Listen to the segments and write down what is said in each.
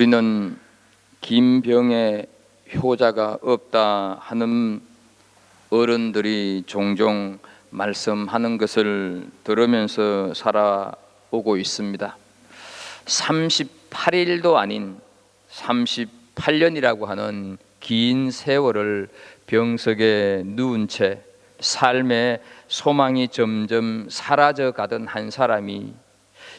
우리는 긴 병에 효자가 없다 하는 어른들이 종종 말씀하는 것을 들으면서 살아오고 있습니다. 38일도 아닌 38년이라고 하는 긴 세월을 병석에 누운 채 삶의 소망이 점점 사라져가던 한 사람이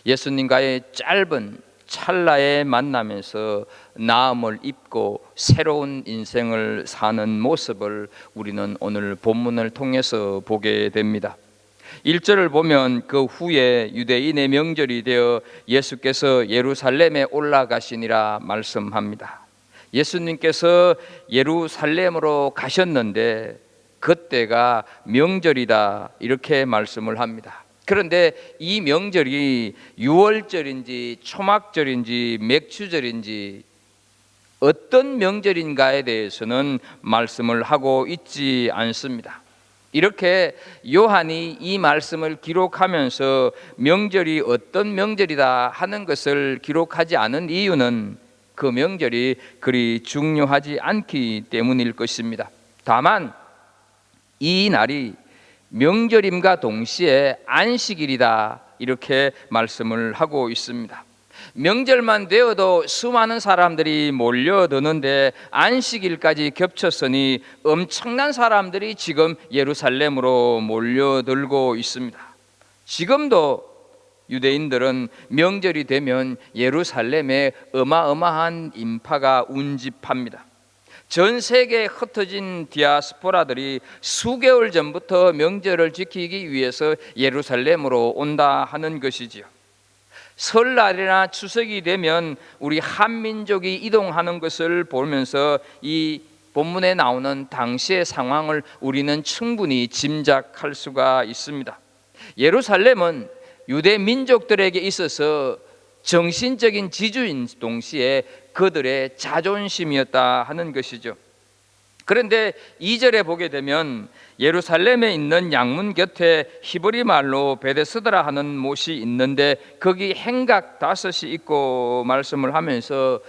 예수님과의 짧은 찰나의 만남에서 나음을 입고 새로운 인생을 사는 모습을 우리는 오늘 본문을 통해서 보게 됩니다. 1절을 보면 그 후에 유대인의 명절이 되어 예수께서 예루살렘에 올라가시니라 말씀합니다. 예수님께서 예루살렘으로 가셨는데 그때가 명절이다 이렇게 말씀을 합니다. 그런데 이 명절이 유월절인지 초막절인지 맥주절인지 어떤 명절인가에 대해서는 말씀을 하고 있지 않습니다. 이렇게 요한이 이 말씀을 기록하면서 명절이 어떤 명절이다 하는 것을 기록하지 않은 이유는 그 명절이 그리 중요하지 않기 때문일 것입니다. 다만 이 날이 명절임과 동시에 안식일이다 이렇게 말씀을 하고 있습니다. 명절만 되어도 수많은 사람들이 몰려드는데 안식일까지 겹쳤으니 엄청난 사람들이 지금 예루살렘으로 몰려들고 있습니다. 지금도 유대인들은 명절이 되면 예루살렘에 어마어마한 인파가 운집합니다. 전 세계에 흩어진 디아스포라들이 수개월 전부터 명절을 지키기 위해서 예루살렘으로 온다 하는 것이지요. 설날이나 추석이 되면 우리 한민족이 이동하는 것을 보면서 이 본문에 나오는 당시의 상황을 우리는 충분히 짐작할 수가 있습니다. 예루살렘은 유대 민족들에게 있어서 정신적인 지주인 동시에 그들의 자존심이었다 하는 것이죠. 그런데 2절에 보게 되면 예루살렘에 있는 양문 곁에 히브리 말로 베데스다라 하는 못이 있는데 거기 행각 5이 있고 말씀을 하면서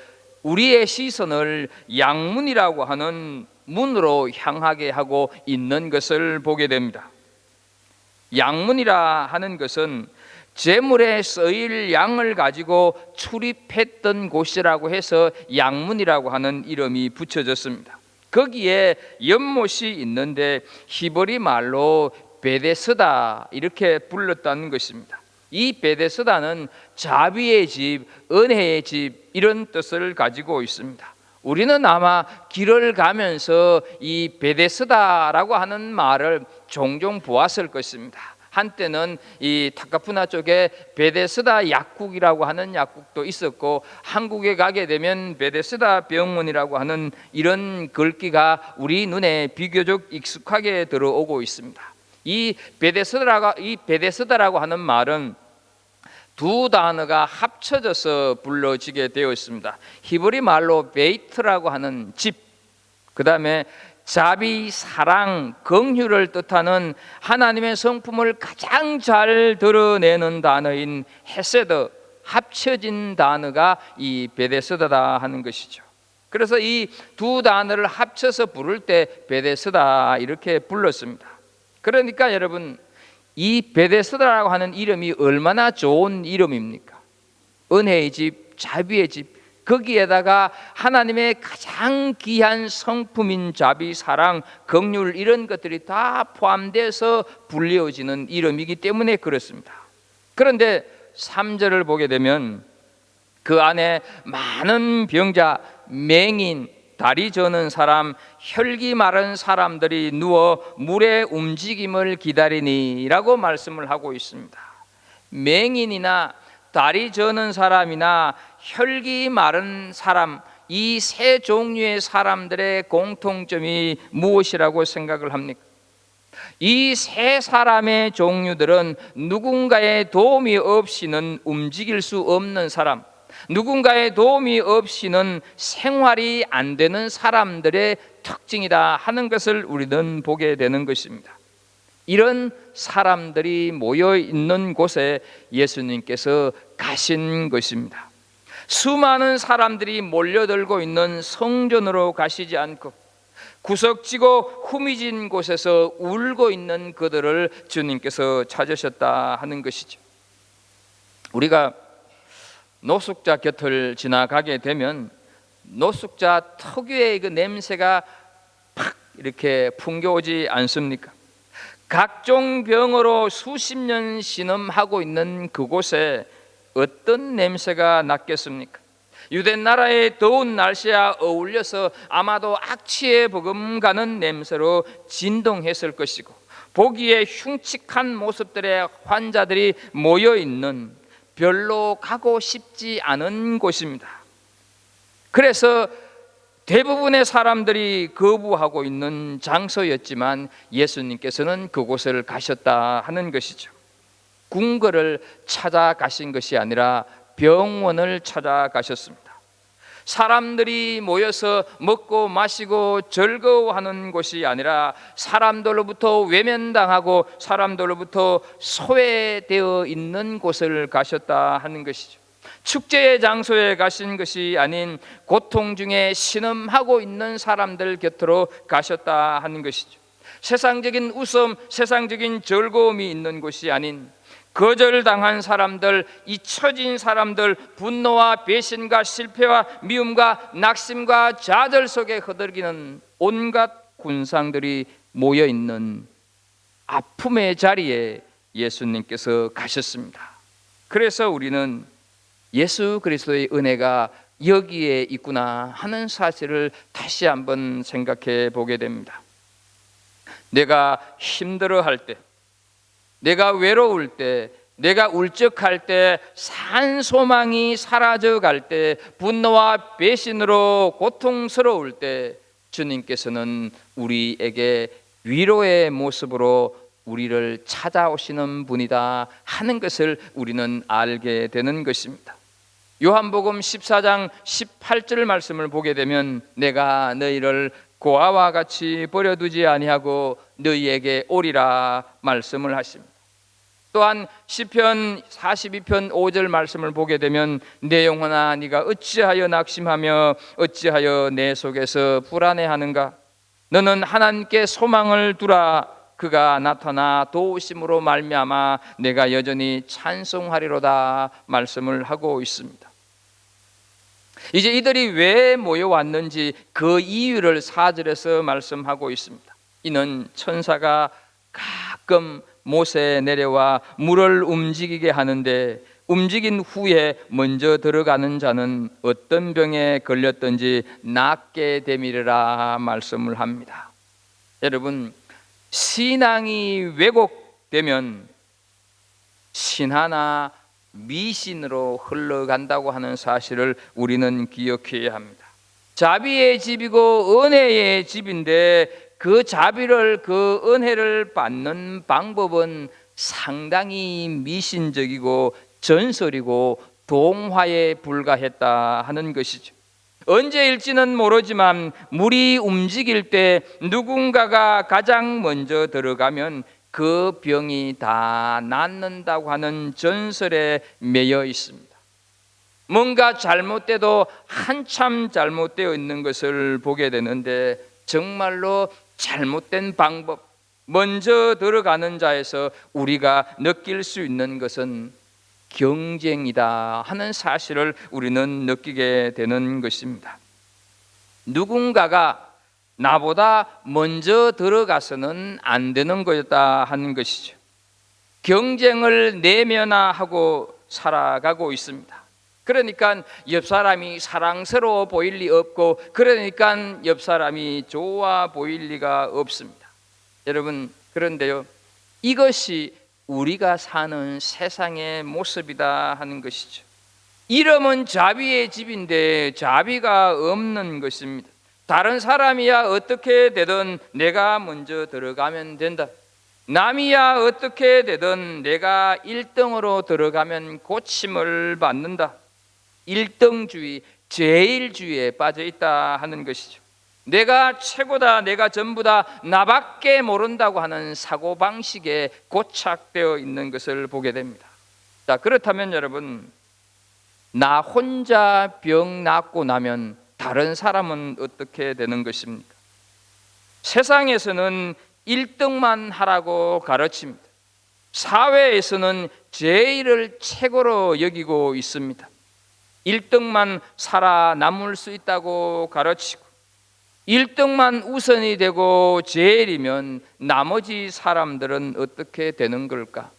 우리의 시선을 양문이라고 하는 문으로 향하게 하고 있는 것을 보게 됩니다. 양문이라 하는 것은 제물에 쓰일 양을 가지고 출입했던 곳이라고 해서 양문이라고 하는 이름이 붙여졌습니다. 거기에 연못이 있는데 히브리 말로 베데스다 이렇게 불렀다는 것입니다. 이 베데스다는 자비의 집, 은혜의 집 이런 뜻을 가지고 있습니다. 우리는 아마 길을 가면서 이 베데스다라고 하는 말을 종종 보았을 것입니다. 한때는 이 타카푸나 쪽에 베데스다 약국이라고 하는 약국도 있었고 한국에 가게 되면 베데스다 병원이라고 하는 이런 글귀가 우리 눈에 비교적 익숙하게 들어오고 있습니다. 이 베데스다라고 하는 말은 두 단어가 합쳐져서 불러지게 되어 있습니다. 히브리 말로 베이트라고 하는 집, 그 다음에 자비, 사랑, 긍휼을 뜻하는 하나님의 성품을 가장 잘 드러내는 단어인 헤세드, 합쳐진 단어가 이 베데스다다 하는 것이죠. 그래서 이 두 단어를 합쳐서 부를 때 베데스다 이렇게 불렀습니다. 그러니까 여러분 이 베데스다라고 하는 이름이 얼마나 좋은 이름입니까? 은혜의 집, 자비의 집, 거기에다가 하나님의 가장 귀한 성품인 자비, 사랑, 긍휼 이런 것들이 다 포함돼서 불리워지는 이름이기 때문에 그렇습니다. 그런데 3절을 보게 되면 그 안에 많은 병자, 맹인, 다리 저는 사람, 혈기 마른 사람들이 누워 물의 움직임을 기다리니 라고 말씀을 하고 있습니다. 맹인이나 다리 저는 사람이나 혈기 마른 사람, 이 세 종류의 사람들의 공통점이 무엇이라고 생각을 합니까? 이 세 사람의 종류들은 누군가의 도움이 없이는 움직일 수 없는 사람, 누군가의 도움이 없이는 생활이 안 되는 사람들의 특징이다 하는 것을 우리는 보게 되는 것입니다. 이런 사람들이 모여 있는 곳에 예수님께서 가신 것입니다. 수많은 사람들이 몰려들고 있는 성전으로 가시지 않고 구석지고 후미진 곳에서 울고 있는 그들을 주님께서 찾으셨다 하는 것이죠. 우리가 노숙자 곁을 지나가게 되면 노숙자 특유의 그 냄새가 팍 이렇게 풍겨오지 않습니까? 각종 병으로 수십 년 신음하고 있는 그곳에 어떤 냄새가 났겠습니까? 유대 나라의 더운 날씨에 어울려서 아마도 악취에 버금가는 냄새로 진동했을 것이고, 보기에 흉측한 모습들의 환자들이 모여있는 별로 가고 싶지 않은 곳입니다. 그래서 대부분의 사람들이 거부하고 있는 장소였지만 예수님께서는 그곳을 가셨다 하는 것이죠. 궁궐을 찾아가신 것이 아니라 병원을 찾아가셨습니다. 사람들이 모여서 먹고 마시고 즐거워하는 곳이 아니라 사람들로부터 외면당하고 사람들로부터 소외되어 있는 곳을 가셨다 하는 것이죠. 축제의 장소에 가신 것이 아닌 고통 중에 신음하고 있는 사람들 곁으로 가셨다 하는 것이죠. 세상적인 웃음, 세상적인 즐거움이 있는 곳이 아닌 거절당한 사람들, 잊혀진 사람들, 분노와 배신과 실패와 미움과 낙심과 좌절 속에 흐느끼는 온갖 군상들이 모여있는 아픔의 자리에 예수님께서 가셨습니다. 그래서 우리는 예수 그리스도의 은혜가 여기에 있구나 하는 사실을 다시 한번 생각해 보게 됩니다. 내가 힘들어할 때, 내가 외로울 때, 내가 울적할 때, 산 소망이 사라져 갈 때, 분노와 배신으로 고통스러울 때 주님께서는 우리에게 위로의 모습으로 우리를 찾아오시는 분이다 하는 것을 우리는 알게 되는 것입니다. 요한복음 14장 18절 말씀을 보게 되면 내가 너희를 고아와 같이 버려두지 아니하고 너희에게 오리라 말씀을 하십니다. 또한 시편 42편 5절 말씀을 보게 되면 내 영혼아 네가 어찌하여 낙심하며 어찌하여 내 속에서 불안해하는가? 너는 하나님께 소망을 두라. 그가 나타나 도우심으로 말미암아 내가 여전히 찬송하리로다 말씀을 하고 있습니다. 이제 이들이 왜 모여왔는지 그 이유를 4절에서 말씀하고 있습니다. 이는 천사가 가끔 못에 내려와 물을 움직이게 하는데 움직인 후에 먼저 들어가는 자는 어떤 병에 걸렸든지 낫게 되미리라 말씀을 합니다. 여러분, 신앙이 왜곡되면 신하나 미신으로 흘러간다고 하는 사실을 우리는 기억해야 합니다. 자비의 집이고 은혜의 집인데 그 자비를, 그 은혜를 받는 방법은 상당히 미신적이고 전설이고 동화에 불과했다 하는 것이죠. 언제일지는 모르지만 물이 움직일 때 누군가가 가장 먼저 들어가면 그 병이 다 낫는다고 하는 전설에 매여 있습니다. 뭔가 잘못돼도 한참 잘못되어 있는 것을 보게 되는데 정말로 잘못된 방법, 먼저 들어가는 자에서 우리가 느낄 수 있는 것은 경쟁이다 하는 사실을 우리는 느끼게 되는 것입니다. 누군가가 나보다 먼저 들어가서는 안 되는 거였다 하는 것이죠. 경쟁을 내면화하고 살아가고 있습니다. 그러니까 옆 사람이 사랑스러워 보일 리 없고, 그러니까 옆 사람이 좋아 보일 리가 없습니다. 여러분, 그런데요, 이것이 우리가 사는 세상의 모습이다 하는 것이죠. 이름은 자비의 집인데 자비가 없는 것입니다. 다른 사람이야 어떻게 되든 내가 먼저 들어가면 된다. 남이야 어떻게 되든 내가 1등으로 들어가면 고침을 받는다. 1등주의, 제일주의에 빠져 있다 하는 것이죠. 내가 최고다, 내가 전부다, 나밖에 모른다고 하는 사고방식에 고착되어 있는 것을 보게 됩니다. 자, 그렇다면 여러분, 나 혼자 병 낫고 나면 다른 사람은 어떻게 되는 것입니까? 세상에서는 1등만 하라고 가르칩니다. 사회에서는 제의를 최고로 여기고 있습니다. 1등만 살아남을 수 있다고 가르치고 1등만 우선이 되고 제일이면 나머지 사람들은 어떻게 되는 걸까?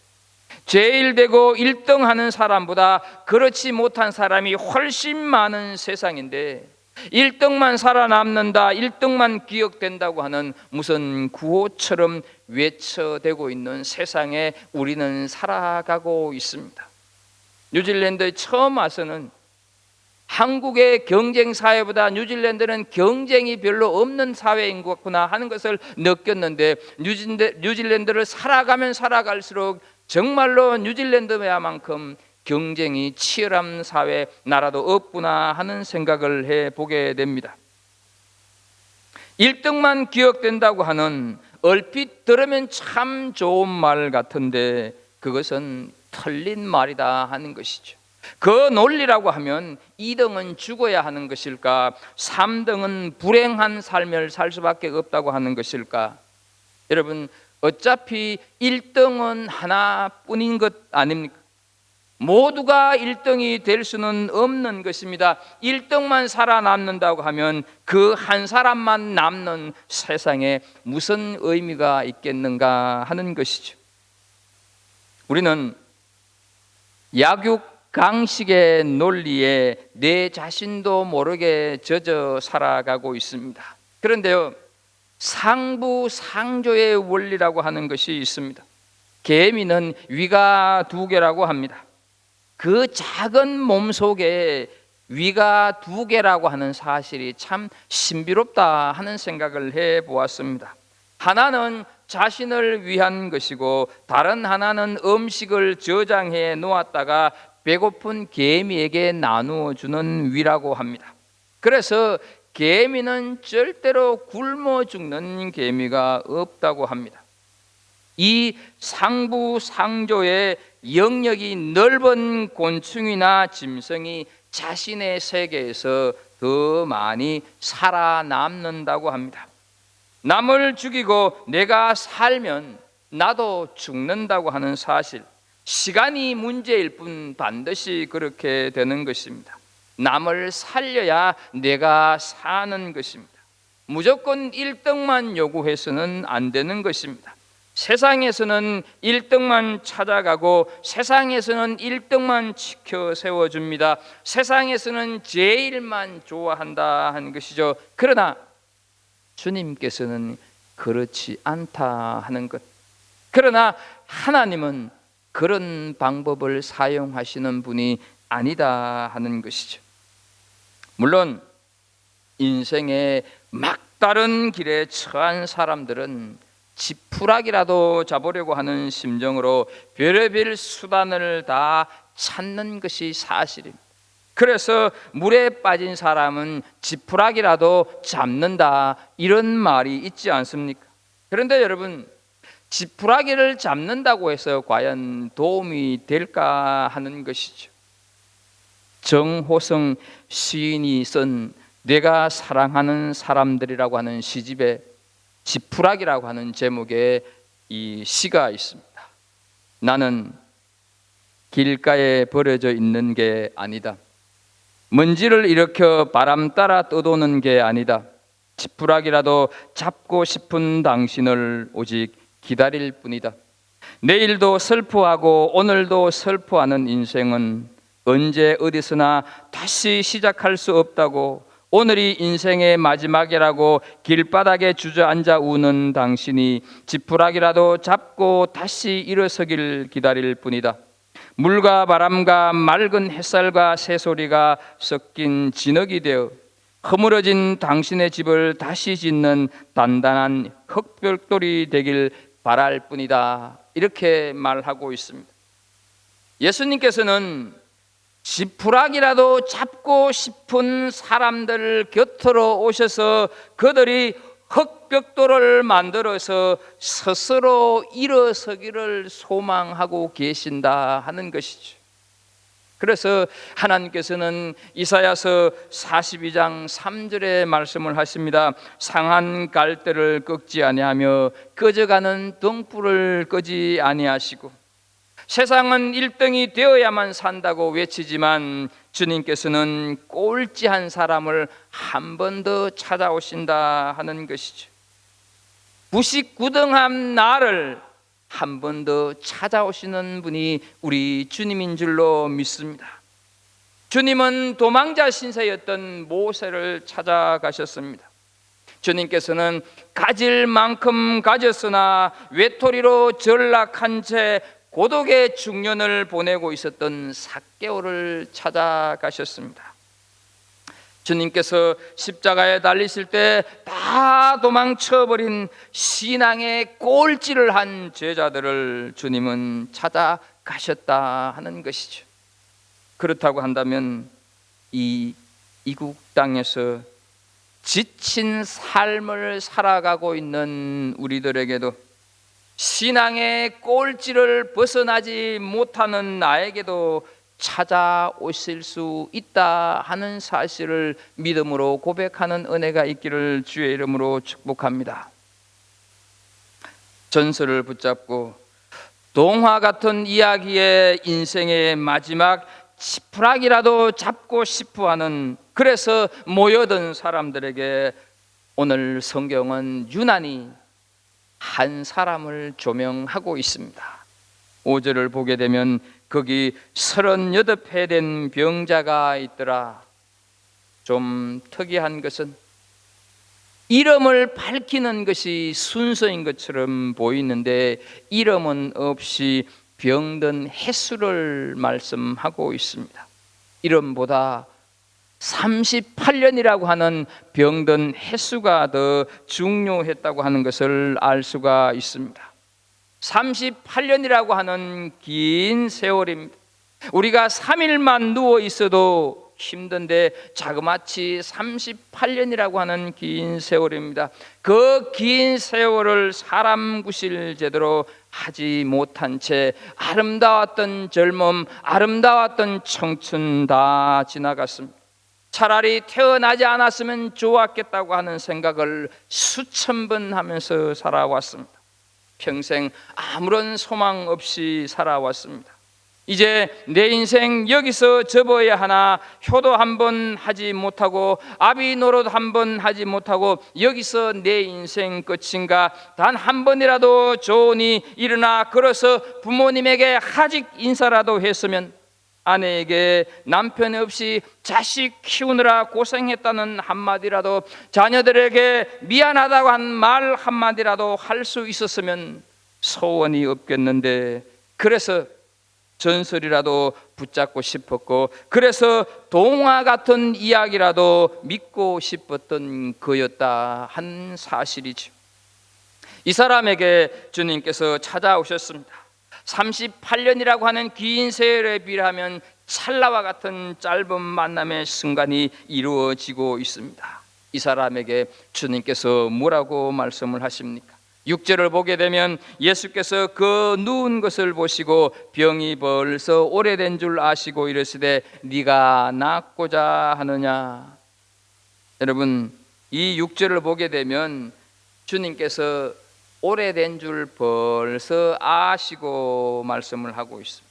제일 되고 1등 하는 사람보다 그렇지 못한 사람이 훨씬 많은 세상인데 1등만 살아남는다, 1등만 기억된다고 하는 무슨 구호처럼 외쳐대고 있는 세상에 우리는 살아가고 있습니다. 뉴질랜드에 처음 와서는 한국의 경쟁 사회보다 뉴질랜드는 경쟁이 별로 없는 사회인 것 같구나 하는 것을 느꼈는데 뉴질랜드를 살아가면 살아갈수록 정말로 뉴질랜드야만큼 경쟁이 치열한 사회 나라도 없구나 하는 생각을 해보게 됩니다. 1등만 기억된다고 하는 얼핏 들으면 참 좋은 말 같은데 그것은 틀린 말이다 하는 것이죠. 그 논리라고 하면 2등은 죽어야 하는 것일까? 3등은 불행한 삶을 살 수밖에 없다고 하는 것일까? 여러분, 어차피 1등은 하나뿐인 것 아닙니까? 모두가 1등이 될 수는 없는 것입니다. 1등만 살아남는다고 하면 그 한 사람만 남는 세상에 무슨 의미가 있겠는가 하는 것이죠. 우리는 약육 강식의 논리에 내 자신도 모르게 젖어 살아가고 있습니다. 그런데요, 상부상조의 원리라고 하는 것이 있습니다. 개미는 위가 2개라고 합니다. 그 작은 몸속에 위가 2개라고 하는 사실이 참 신비롭다 하는 생각을 해보았습니다. 하나는 자신을 위한 것이고 다른 하나는 음식을 저장해 놓았다가 배고픈 개미에게 나누어 주는 위라고 합니다. 그래서 개미는 절대로 굶어 죽는 개미가 없다고 합니다. 이 상부상조의 영역이 넓은 곤충이나 짐승이 자신의 세계에서 더 많이 살아남는다고 합니다. 남을 죽이고 내가 살면 나도 죽는다고 하는 사실, 시간이 문제일 뿐 반드시 그렇게 되는 것입니다. 남을 살려야 내가 사는 것입니다. 무조건 1등만 요구해서는 안 되는 것입니다. 세상에서는 1등만 찾아가고 세상에서는 1등만 지켜 세워줍니다. 세상에서는 제일만 좋아한다 하는 것이죠. 그러나 주님께서는 그렇지 않다 하는 것. 그러나 하나님은 그런 방법을 사용하시는 분이 아니다 하는 것이죠. 물론 인생의 막다른 길에 처한 사람들은 지푸라기라도 잡으려고 하는 심정으로 별의별 수단을 다 찾는 것이 사실입니다. 그래서 물에 빠진 사람은 지푸라기라도 잡는다 이런 말이 있지 않습니까? 그런데 여러분, 지푸라기를 잡는다고 해서 과연 도움이 될까 하는 것이죠. 정호성 시인이 쓴 내가 사랑하는 사람들이라고 하는 시집에 지푸라기라고 하는 제목의 이 시가 있습니다. 나는 길가에 버려져 있는 게 아니다. 먼지를 일으켜 바람 따라 떠도는 게 아니다. 지푸라기라도 잡고 싶은 당신을 오직 기다릴 뿐이다. 내일도 슬퍼하고 오늘도 슬퍼하는 인생은 언제 어디서나 다시 시작할 수 없다고, 오늘이 인생의 마지막이라고 길바닥에 주저앉아 우는 당신이 지푸라기라도 잡고 다시 일어서길 기다릴 뿐이다. 물과 바람과 맑은 햇살과 새소리가 섞인 진흙이 되어 허물어진 당신의 집을 다시 짓는 단단한 흙벽돌이 되길 바랄 뿐이다. 이렇게 말하고 있습니다. 예수님께서는 지푸라기라도 잡고 싶은 사람들 곁으로 오셔서 그들이 흙벽돌을 만들어서 스스로 일어서기를 소망하고 계신다 하는 것이죠. 그래서 하나님께서는 이사야서 42장 3절에 말씀을 하십니다. 상한 갈대를 꺾지 아니하며 꺼져가는 등불을 끄지 아니하시고, 세상은 1등이 되어야만 산다고 외치지만 주님께서는 꼴찌한 사람을 한 번 더 찾아오신다 하는 것이죠. 99등한 나를 한 번 더 찾아오시는 분이 우리 주님인 줄로 믿습니다. 주님은 도망자 신세였던 모세를 찾아가셨습니다. 주님께서는 가질 만큼 가졌으나 외톨이로 전락한 채 고독의 중년을 보내고 있었던 삭개오를 찾아가셨습니다. 주님께서 십자가에 달리실 때 다 도망쳐버린 신앙의 꼴찌를 한 제자들을 주님은 찾아가셨다 하는 것이죠. 그렇다고 한다면 이 이국 땅에서 지친 삶을 살아가고 있는 우리들에게도, 신앙의 꼴찌를 벗어나지 못하는 나에게도 찾아오실 수 있다 하는 사실을 믿음으로 고백하는 은혜가 있기를 주의 이름으로 축복합니다. 전설을 붙잡고 동화 같은 이야기의 인생의 마지막 지푸라기라도 잡고 싶어 하는, 그래서 모여든 사람들에게 오늘 성경은 유난히 한 사람을 조명하고 있습니다. 5절을 보게 되면 거기 38회 된 병자가 있더라. 좀 특이한 것은 이름을 밝히는 것이 순서인 것처럼 보이는데 이름은 없이 병든 횟수를 말씀하고 있습니다. 이름보다 38년이라고 하는 병든 횟수가 더 중요했다고 하는 것을 알 수가 있습니다. 38년이라고 하는 긴 세월입니다. 우리가 3일만 누워 있어도 힘든데 자그마치 38년이라고 하는 긴 세월입니다. 그 긴 세월을 사람 구실 제대로 하지 못한 채 아름다웠던 젊음, 아름다웠던 청춘 다 지나갔습니다. 차라리 태어나지 않았으면 좋았겠다고 하는 생각을 수천 번 하면서 살아왔습니다. 평생 아무런 소망 없이 살아왔습니다. 이제 내 인생 여기서 접어야 하나, 효도 한 번 하지 못하고 아비 노릇 한 번 하지 못하고 여기서 내 인생 끝인가? 단 한 번이라도 좋으니 일어나 걸어서 부모님에게 하직 인사라도 했으면, 아내에게 남편 없이 자식 키우느라 고생했다는 한마디라도, 자녀들에게 미안하다고 한 말 한마디라도 할 수 있었으면 소원이 없겠는데, 그래서 전설이라도 붙잡고 싶었고, 그래서 동화 같은 이야기라도 믿고 싶었던 그였다 한 사실이죠. 이 사람에게 주님께서 찾아오셨습니다. 38년이라고 하는 긴 세월에 비하면 찰나와 같은 짧은 만남의 순간이 이루어지고 있습니다. 이 사람에게 주님께서 뭐라고 말씀을 하십니까? 6절을 보게 되면 예수께서 그 누운 것을 보시고 병이 벌써 오래된 줄 아시고 이르시되 네가 낫고자 하느냐. 여러분, 이 6절을 보게 되면 주님께서 오래된 줄 벌써 아시고 말씀을 하고 있습니다.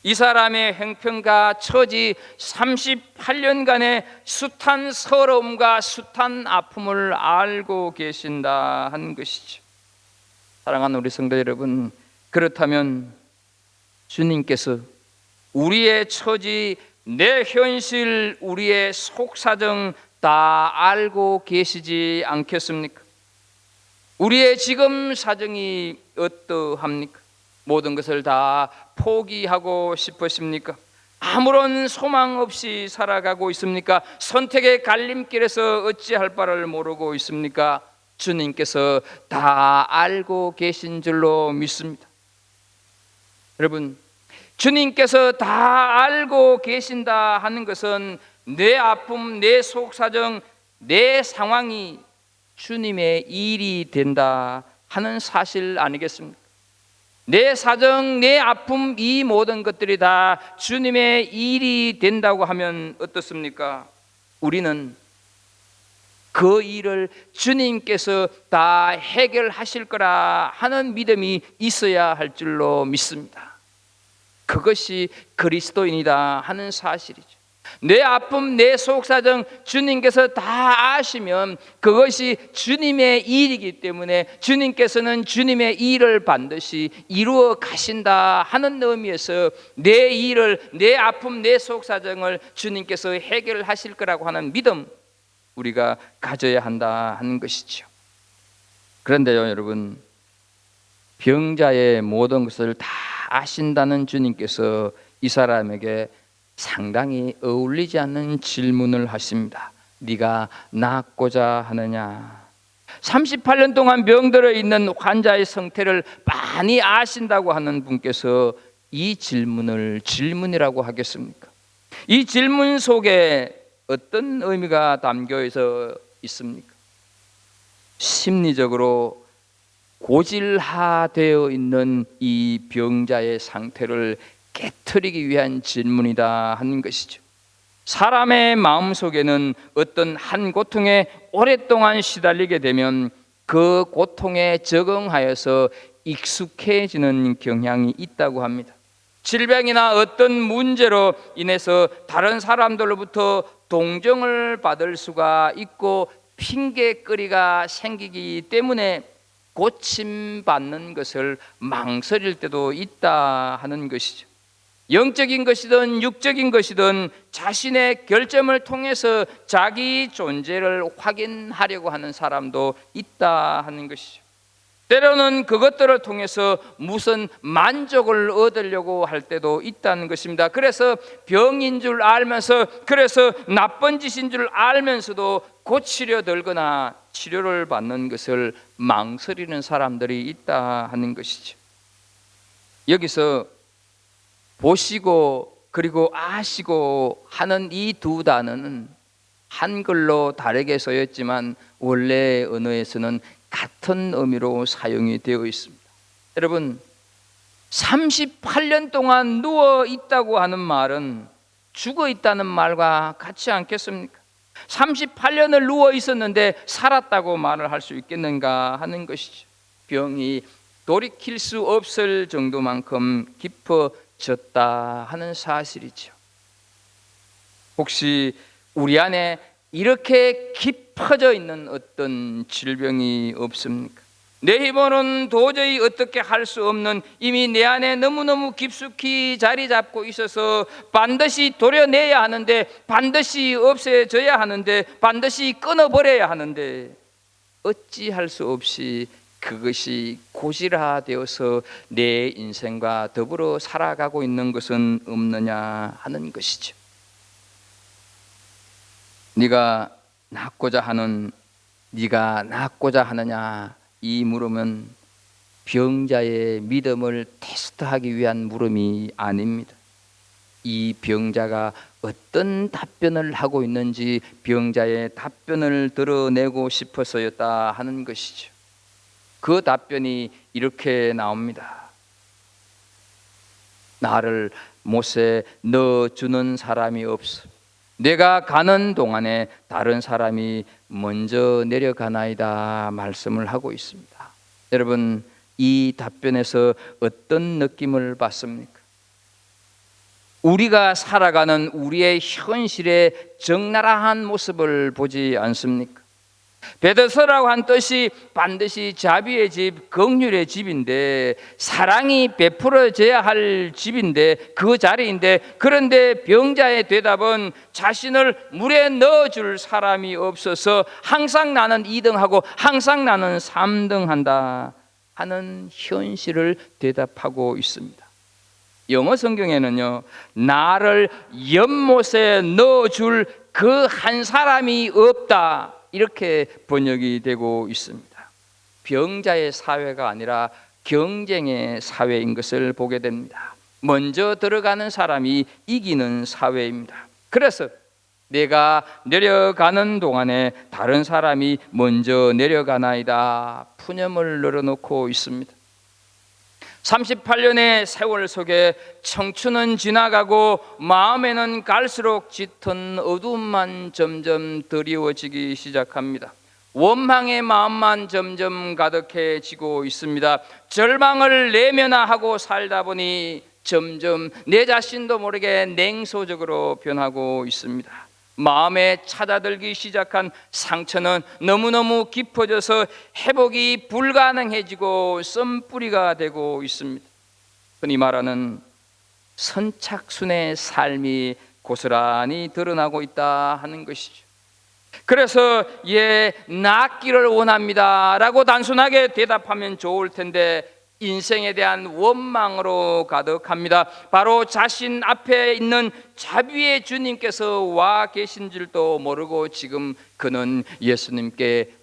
이 사람의 형편과 처지, 38년간의 숱한 서러움과 숱한 아픔을 알고 계신다 한 것이죠. 사랑하는 우리 성도 여러분, 그렇다면 주님께서 우리의 처지, 내 현실, 우리의 속사정 다 알고 계시지 않겠습니까? 우리의 지금 사정이 어떠합니까? 모든 것을 다 포기하고 싶으십니까? 아무런 소망 없이 살아가고 있습니까? 선택의 갈림길에서 어찌할 바를 모르고 있습니까? 주님께서 다 알고 계신 줄로 믿습니다. 여러분, 주님께서 다 알고 계신다 하는 것은 내 아픔, 내 속사정, 내 상황이 주님의 일이 된다 하는 사실 아니겠습니까? 내 사정, 내 아픔, 이 모든 것들이 다 주님의 일이 된다고 하면 어떻습니까? 우리는 그 일을 주님께서 다 해결하실 거라 하는 믿음이 있어야 할 줄로 믿습니다. 그것이 그리스도인이다 하는 사실이죠. 내 아픔, 내 속사정 주님께서 다 아시면 그것이 주님의 일이기 때문에 주님께서는 주님의 일을 반드시 이루어 가신다 하는 의미에서 내 일을, 내 아픔, 내 속사정을 주님께서 해결하실 거라고 하는 믿음, 우리가 가져야 한다 하는 것이죠. 그런데요, 여러분, 병자의 모든 것을 다 아신다는 주님께서 이 사람에게 상당히 어울리지 않는 질문을 하십니다. 네가 낫고자 하느냐? 38년 동안 병들어 있는 환자의 상태를 많이 아신다고 하는 분께서 이 질문을 질문이라고 하겠습니까? 이 질문 속에 어떤 의미가 담겨 있습니까? 심리적으로 고질화되어 있는 이 병자의 상태를 깨트리기 위한 질문이다 하는 것이죠. 사람의 마음속에는 어떤 한 고통에 오랫동안 시달리게 되면 그 고통에 적응하여서 익숙해지는 경향이 있다고 합니다. 질병이나 어떤 문제로 인해서 다른 사람들로부터 동정을 받을 수가 있고 핑계거리가 생기기 때문에 고침받는 것을 망설일 때도 있다 하는 것이죠. 영적인 것이든 육적인 것이든 자신의 결점을 통해서 자기 존재를 확인하려고 하는 사람도 있다 하는 것이죠. 때로는 그것들을 통해서 무슨 만족을 얻으려고 할 때도 있다는 것입니다. 그래서 병인 줄 알면서, 그래서 나쁜 짓인 줄 알면서도 고치려 들거나 치료를 받는 것을 망설이는 사람들이 있다 하는 것이죠. 여기서 보시고 그리고 아시고 하는 이 두 단어는 한글로 다르게 쓰였지만 원래 언어에서는 같은 의미로 사용이 되어 있습니다. 여러분, 38년 동안 누워 있다고 하는 말은 죽어 있다는 말과 같지 않겠습니까? 38년을 누워 있었는데 살았다고 말을 할 수 있겠는가 하는 것이죠. 병이 돌이킬 수 없을 정도만큼 깊어졌다 하는 사실이죠. 혹시 우리 안에 이렇게 깊어져 있는 어떤 질병이 없습니까? 내 힘으로는 도저히 어떻게 할 수 없는, 이미 내 안에 너무너무 깊숙이 자리 잡고 있어서 반드시 도려내야 하는데, 반드시 없애져야 하는데, 반드시 끊어버려야 하는데 어찌할 수 없이 그것이 고질화되어서 내 인생과 더불어 살아가고 있는 것은 없느냐 하는 것이죠. 네가 낫고자 하느냐 이 물음은 병자의 믿음을 테스트하기 위한 물음이 아닙니다. 이 병자가 어떤 답변을 하고 있는지 병자의 답변을 들어내고 싶어서였다 하는 것이죠. 그 답변이 이렇게 나옵니다. 나를 못에 넣어주는 사람이 없어. 내가 가는 동안에 다른 사람이 먼저 내려가나이다 말씀을 하고 있습니다. 여러분, 이 답변에서 어떤 느낌을 받습니까? 우리가 살아가는 우리의 현실의 적나라한 모습을 보지 않습니까? 베드서라고 한 뜻이 반드시 자비의 집, 긍휼의 집인데, 사랑이 베풀어져야 할 집인데, 그 자리인데, 그런데 병자의 대답은 자신을 물에 넣어줄 사람이 없어서 항상 나는 2등하고 항상 나는 3등한다 하는 현실을 대답하고 있습니다. 영어 성경에는요, 나를 연못에 넣어줄 그 한 사람이 없다 이렇게 번역이 되고 있습니다. 병자의 사회가 아니라 경쟁의 사회인 것을 보게 됩니다. 먼저 들어가는 사람이 이기는 사회입니다. 그래서 내가 내려가는 동안에 다른 사람이 먼저 내려가나이다 푸념을 늘어놓고 있습니다. 38년의 세월 속에 청춘은 지나가고 마음에는 갈수록 짙은 어두움만 점점 드리워지기 시작합니다. 원망의 마음만 점점 가득해지고 있습니다. 절망을 내면화하고 살다 보니 점점 내 자신도 모르게 냉소적으로 변하고 있습니다. 마음에 찾아들기 시작한 상처는 너무너무 깊어져서 회복이 불가능해지고 썬뿌리가 되고 있습니다. 흔히 말하는 선착순의 삶이 고스란히 드러나고 있다 하는 것이죠. 그래서 낫기를 원합니다 라고 단순하게 대답하면 좋을 텐데 인생에 대한 원망으로 가득합니다. 바로 자신 앞에 있는 자비의 주님께서 와 계신 줄도 모르고 지금 그는 예수님께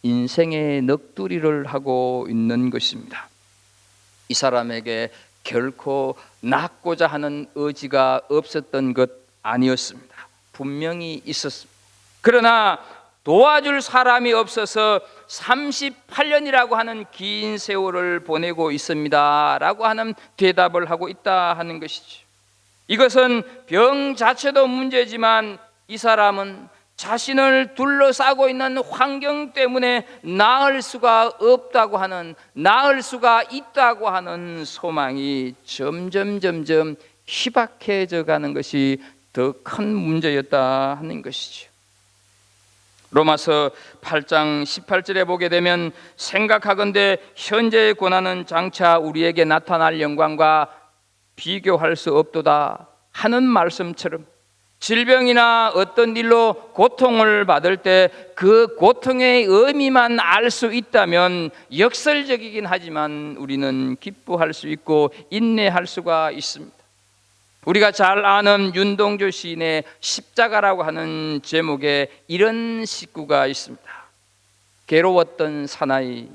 인생의 넋두리를 하고 있는 것입니다. 이 사람에게 결코 낫고자 하는 의지가 없었던 것 아니었습니다. 분명히 있었습니다. 그러나 도와줄 사람이 없어서 38년이라고 하는 긴 세월을 보내고 있습니다 라고 하는 대답을 하고 있다 하는 것이죠. 이것은 병 자체도 문제지만 이 사람은 자신을 둘러싸고 있는 환경 때문에 나을 수가 없다고 하는, 나을 수가 있다고 하는 소망이 점점 희박해져 가는 것이 더 큰 문제였다 하는 것이죠. 로마서 8장 18절에 보게 되면 생각하건대 현재의 고난은 장차 우리에게 나타날 영광과 비교할 수 없도다 하는 말씀처럼 질병이나 어떤 일로 고통을 받을 때 그 고통의 의미만 알 수 있다면 역설적이긴 하지만 우리는 기뻐할 수 있고 인내할 수가 있습니다. 우리가 잘 아는 윤동주 시인의 십자가라고 하는 제목에 이런 시구가 있습니다. 괴로웠던 사나이,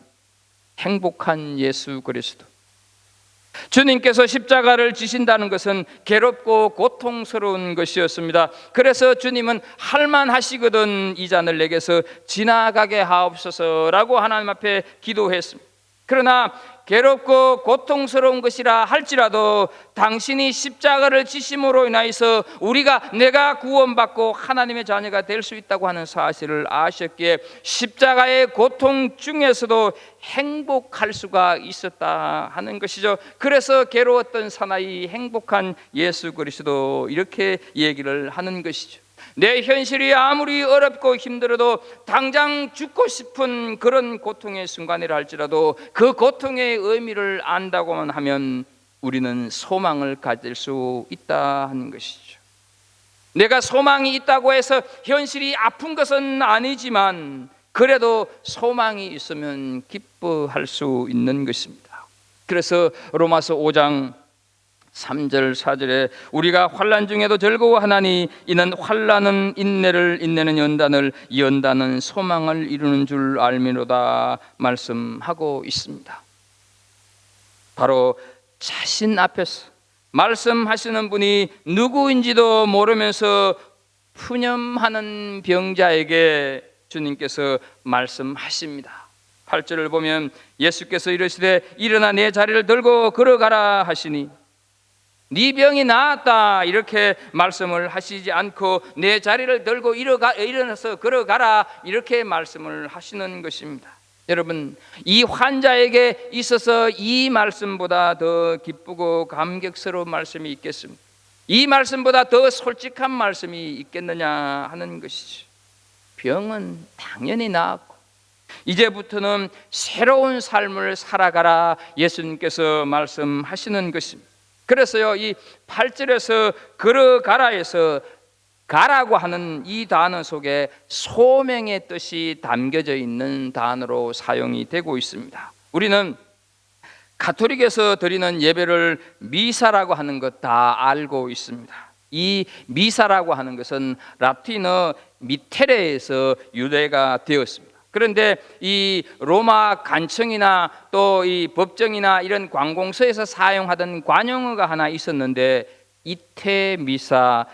행복한 예수 그리스도. 주님께서 십자가를 지신다는 것은 괴롭고 고통스러운 것이었습니다. 그래서 주님은 할만하시거든 이 잔을 내게서 지나가게 하옵소서라고 하나님 앞에 기도했습니다. 그러나 괴롭고 고통스러운 것이라 할지라도 당신이 십자가를 지심으로 인하여서 내가 구원받고 하나님의 자녀가 될 수 있다고 하는 사실을 아셨기에 십자가의 고통 중에서도 행복할 수가 있었다 하는 것이죠. 그래서 괴로웠던 사나이, 행복한 예수 그리스도, 이렇게 얘기를 하는 것이죠. 내 현실이 아무리 어렵고 힘들어도 당장 죽고 싶은 그런 고통의 순간이라 할지라도 그 고통의 의미를 안다고만 하면 우리는 소망을 가질 수 있다 하는 것이죠. 내가 소망이 있다고 해서 현실이 아픈 것은 아니지만 그래도 소망이 있으면 기뻐할 수 있는 것입니다. 그래서 로마서 5장 3절 4절에 우리가 환난 중에도 즐거워하나니 이는 환난은 인내를, 인내는 연단을, 연단은 소망을 이루는 줄 알미로다 말씀하고 있습니다. 바로 자신 앞에서 말씀하시는 분이 누구인지도 모르면서 푸념하는 병자에게 주님께서 말씀하십니다. 8절을 보면 예수께서 이르시되 일어나 내 자리를 들고 걸어가라 하시니 네 병이 나았다 이렇게 말씀을 하시지 않고 내 자리를 들고 일어나서 걸어가라 이렇게 말씀을 하시는 것입니다. 여러분, 이 환자에게 있어서 이 말씀보다 더 기쁘고 감격스러운 말씀이 있겠습니까? 이 말씀보다 더 솔직한 말씀이 있겠느냐 하는 것이죠. 병은 당연히 나았고 이제부터는 새로운 삶을 살아가라 예수님께서 말씀하시는 것입니다. 그래서요, 이 8절에서 걸어가라에서 가라고 하는 이 단어 속에 소명의 뜻이 담겨져 있는 단어로 사용이 되고 있습니다. 우리는 가톨릭에서 드리는 예배를 미사라고 하는 것 다 알고 있습니다. 이 미사라고 하는 것은 라틴어 미테레에서 유래가 되었습니다. 그런데 이 로마 관청이나 또 이 법정이나 이런 관공서에서 사용하던 관용어가 하나 있었는데 이테 미사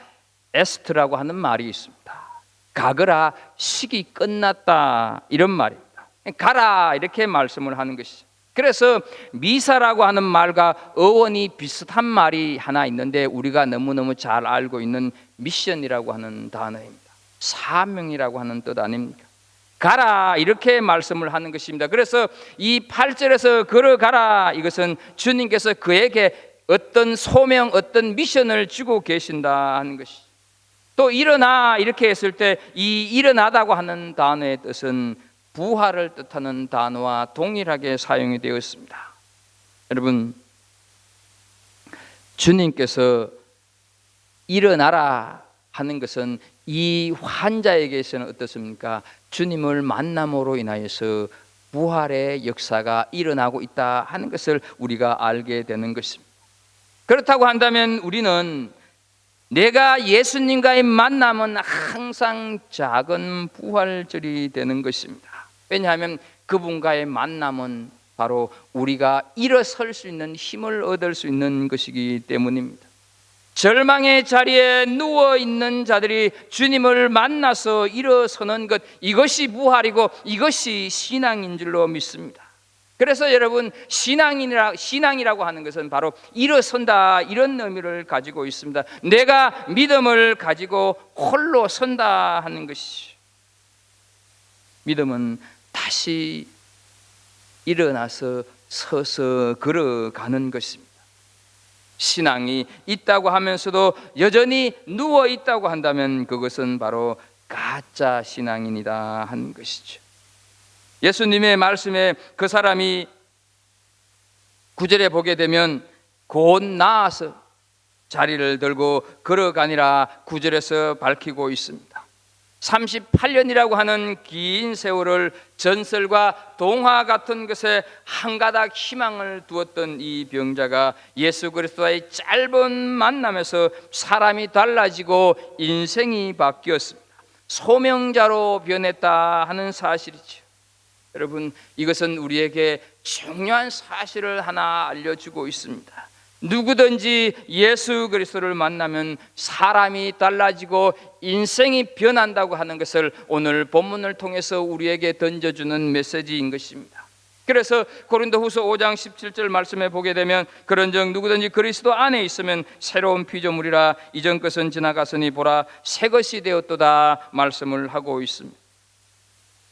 에스트라고 하는 말이 있습니다. 가거라, 식이 끝났다 이런 말입니다. 가라 이렇게 말씀을 하는 것이죠. 그래서 미사라고 하는 말과 어원이 비슷한 말이 하나 있는데 우리가 너무너무 잘 알고 있는 미션이라고 하는 단어입니다. 사명이라고 하는 뜻 아닙니까? 가라, 이렇게 말씀을 하는 것입니다. 그래서 이 8절에서 걸어가라, 이것은 주님께서 그에게 어떤 소명, 어떤 미션을 주고 계신다 하는 것이죠. 또 일어나, 이렇게 했을 때 이 일어나다고 하는 단어의 뜻은 부활을 뜻하는 단어와 동일하게 사용이 되었습니다. 여러분, 주님께서 일어나라 하는 것은 이 환자에게서는 어떻습니까? 주님을 만남으로 인하여서 부활의 역사가 일어나고 있다 하는 것을 우리가 알게 되는 것입니다. 그렇다고 한다면 우리는 내가 예수님과의 만남은 항상 작은 부활절이 되는 것입니다. 왜냐하면 그분과의 만남은 바로 우리가 일어설 수 있는 힘을 얻을 수 있는 것이기 때문입니다. 절망의 자리에 누워있는 자들이 주님을 만나서 일어서는 것, 이것이 부활이고 이것이 신앙인 줄로 믿습니다. 그래서 여러분, 신앙이라고 하는 것은 바로 일어선다, 이런 의미를 가지고 있습니다. 내가 믿음을 가지고 홀로 선다 하는 것이죠. 믿음은 다시 일어나서 서서 걸어가는 것입니다. 신앙이 있다고 하면서도 여전히 누워 있다고 한다면 그것은 바로 가짜 신앙인이다 하는 것이죠. 예수님의 말씀에 그 사람이 9절에 보게 되면 곧 나아서 자리를 들고 걸어가니라 9절에서 밝히고 있습니다. 38년이라고 하는 긴 세월을 전설과 동화 같은 것에 한 가닥 희망을 두었던 이 병자가 예수 그리스도와의 짧은 만남에서 사람이 달라지고 인생이 바뀌었습니다. 소명자로 변했다 하는 사실이죠. 여러분, 이것은 우리에게 중요한 사실을 하나 알려주고 있습니다. 누구든지 예수 그리스도를 만나면 사람이 달라지고 인생이 변한다고 하는 것을 오늘 본문을 통해서 우리에게 던져주는 메시지인 것입니다. 그래서 고린도후서 5장 17절 말씀에 보게 되면 그런즉 누구든지 그리스도 안에 있으면 새로운 피조물이라 이전 것은 지나갔으니 보라 새 것이 되었도다 말씀을 하고 있습니다.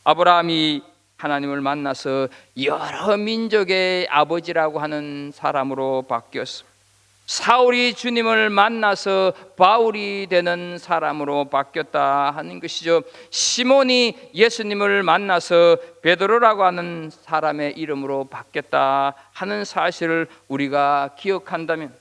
아브라함이 하나님을 만나서 여러 민족의 아버지라고 하는 사람으로 바뀌었습니다. 사울이 주님을 만나서 바울이 되는 사람으로 바뀌었다 하는 것이죠. 시몬이 예수님을 만나서 베드로라고 하는 사람의 이름으로 바뀌었다 하는 사실을 우리가 기억한다면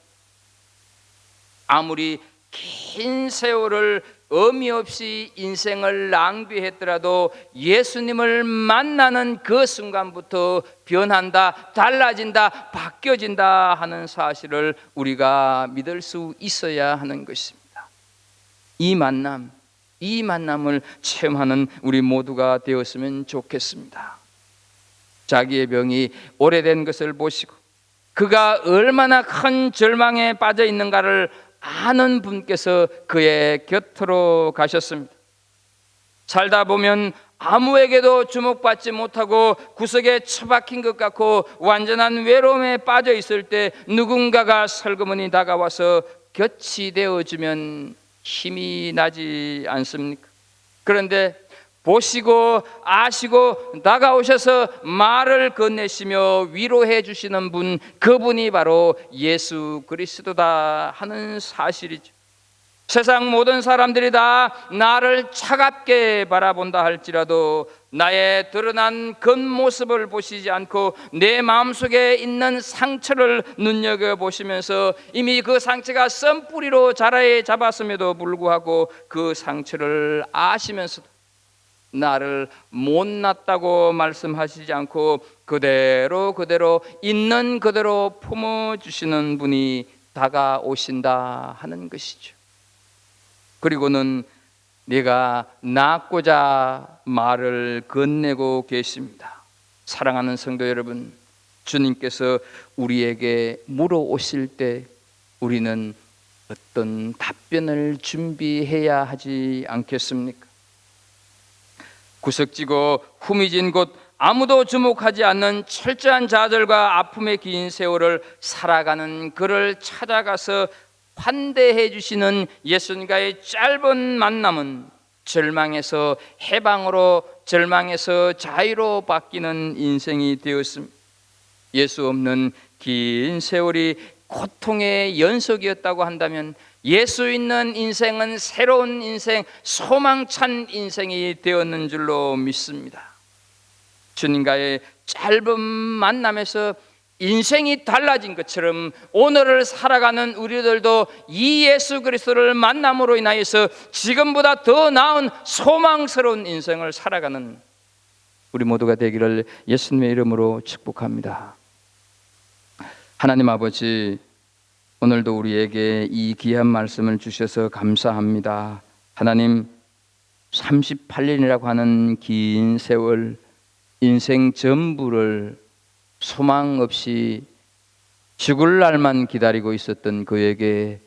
아무리 긴 세월을 의미 없이 인생을 낭비했더라도 예수님을 만나는 그 순간부터 변한다, 달라진다, 바뀌어진다 하는 사실을 우리가 믿을 수 있어야 하는 것입니다. 이 만남을 체험하는 우리 모두가 되었으면 좋겠습니다. 자기의 병이 오래된 것을 보시고 그가 얼마나 큰 절망에 빠져 있는가를 아는 분께서 그의 곁으로 가셨습니다. 살다 보면 아무에게도 주목받지 못하고 구석에 처박힌 것 같고 완전한 외로움에 빠져 있을 때 누군가가 슬그머니 다가와서 곁이 되어주면 힘이 나지 않습니까? 그런데 보시고 아시고 다가오셔서 말을 건네시며 위로해 주시는 분, 그분이 바로 예수 그리스도다 하는 사실이죠. 세상 모든 사람들이 다 나를 차갑게 바라본다 할지라도 나의 드러난 겉모습을 보시지 않고 내 마음속에 있는 상처를 눈여겨보시면서 이미 그 상처가 썬뿌리로 자라에 잡았음에도 불구하고 그 상처를 아시면서도 나를 못났다고 말씀하시지 않고 그대로 있는 그대로 품어주시는 분이 다가오신다 하는 것이죠. 그리고는 내가 낫고자 말을 건네고 계십니다. 사랑하는 성도 여러분, 주님께서 우리에게 물어오실 때 우리는 어떤 답변을 준비해야 하지 않겠습니까? 구석지고 후미진 곳 아무도 주목하지 않는 철저한 좌절과 아픔의 긴 세월을 살아가는 그를 찾아가서 환대해 주시는 예수님과의 짧은 만남은 절망에서 해방으로, 절망에서 자유로 바뀌는 인생이 되었습니다. 예수 없는 긴 세월이 고통의 연속이었다고 한다면 예수 있는 인생은 새로운 인생, 소망찬 인생이 되었는 줄로 믿습니다. 주님과의 짧은 만남에서 인생이 달라진 것처럼 오늘을 살아가는 우리들도 이 예수 그리스도를 만남으로 인하여서 지금보다 더 나은 소망스러운 인생을 살아가는 우리 모두가 되기를 예수님의 이름으로 축복합니다. 하나님 아버지, 오늘도 우리에게 이 귀한 말씀을 주셔서 감사합니다. 하나님, 38년이라고 하는 긴 세월, 인생 전부를 소망 없이 죽을 날만 기다리고 있었던 그에게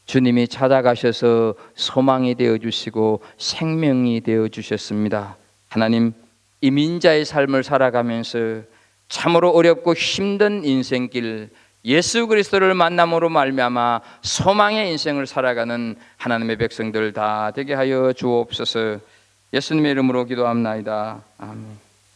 주님이 찾아가셔서 소망이 되어주시고 생명이 되어주셨습니다. 하나님, 이민자의 삶을 살아가면서 참으로 어렵고 힘든 인생길, 예수 그리스도를 만남으로 말미암아 소망의 인생을 살아가는 하나님의 백성들 다 되게 하여 주옵소서. 예수님의 이름으로 기도합나이다. 아멘.